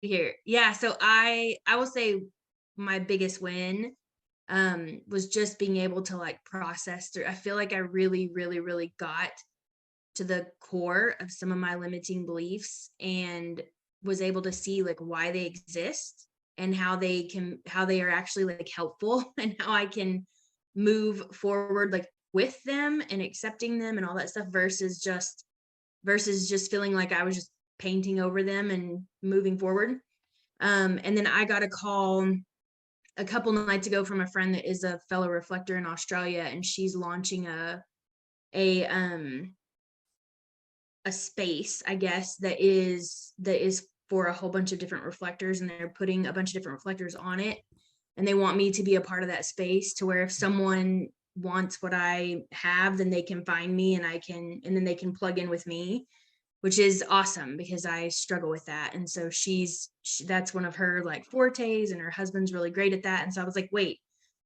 here. Yeah, so I will say my biggest win was just being able to like process through. I feel like I really, really, really got to the core of some of my limiting beliefs and was able to see like why they exist and how they are actually like helpful and how I can move forward like with them and accepting them and all that stuff versus just feeling like I was just painting over them and moving forward. And then I got a call a couple nights ago from a friend that is a fellow reflector in Australia, and she's launching a um a space, I guess, that is for a whole bunch of different reflectors, and they're putting a bunch of different reflectors on it. And they want me to be a part of that space to where if someone wants what I have, then they can find me and then they can plug in with me, which is awesome because I struggle with that. And so that's one of her like fortes, and her husband's really great at that. And so I was like, wait,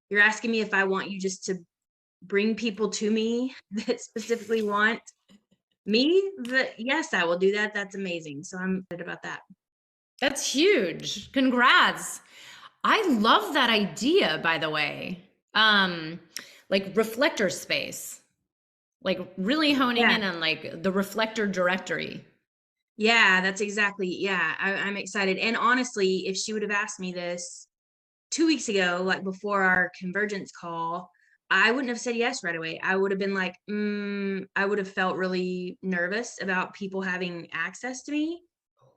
you're asking me if I want you just to bring people to me that specifically want me? Yes, I will do that. That's amazing. So I'm excited about that. That's huge. Congrats. I love that idea, by the way. Like reflector space, like really honing Yeah. in on like the reflector directory. Yeah, that's exactly. Yeah, I'm excited. And honestly, if she would have asked me this 2 weeks ago, like before our convergence call, I wouldn't have said yes right away. I would have been like, I would have felt really nervous about people having access to me.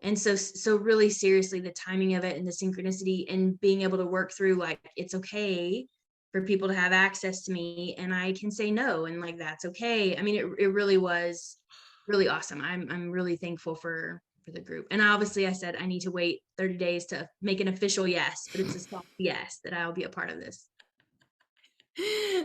And so really seriously, the timing of it and the synchronicity and being able to work through like it's okay for people to have access to me and I can say no and like that's okay. I mean, it really was really awesome. I'm really thankful for the group. And obviously I said I need to wait 30 days to make an official yes, but it's a soft yes that I'll be a part of this.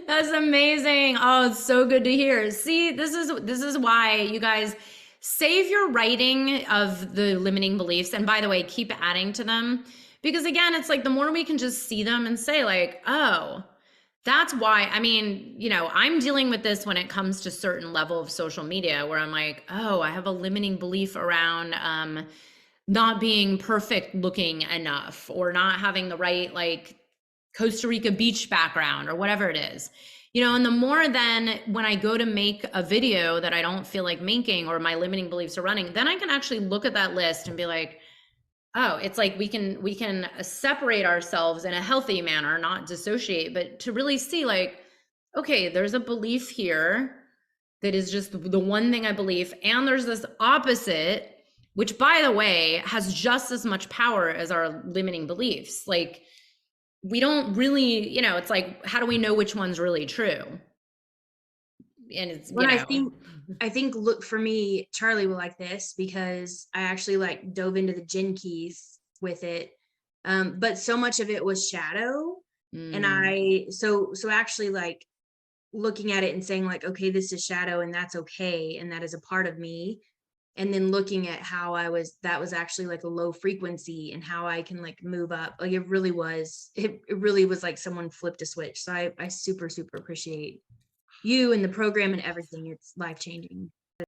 That's amazing. Oh, it's so good to hear. See, this is why you guys save your writing of the limiting beliefs, and by the way, keep adding to them, because again, it's like the more we can just see them and say like, "Oh, that's why." I mean, I'm dealing with this when it comes to certain level of social media where I'm like, "Oh, I have a limiting belief around not being perfect looking enough or not having the right like Costa Rica beach background or whatever it is." And the more then when I go to make a video that I don't feel like making or my limiting beliefs are running, then I can actually look at that list and be like, oh, it's like we can separate ourselves in a healthy manner, not dissociate, but to really see like, okay, there's a belief here that is just the one thing I believe, and there's this opposite, which by the way has just as much power as our limiting beliefs. Like, we don't really, it's like, how do we know which one's really true? And it's, When I think look for me, Charlie will like this because I actually like dove into the gin keys with it. But so much of it was shadow. And mm, so actually like looking at it and saying like, okay, this is shadow and that's okay. And that is a part of me. And then looking at how that was actually like a low frequency and how I can like move up. Like it really was like someone flipped a switch. So I super, super appreciate you and the program and everything. It's life changing.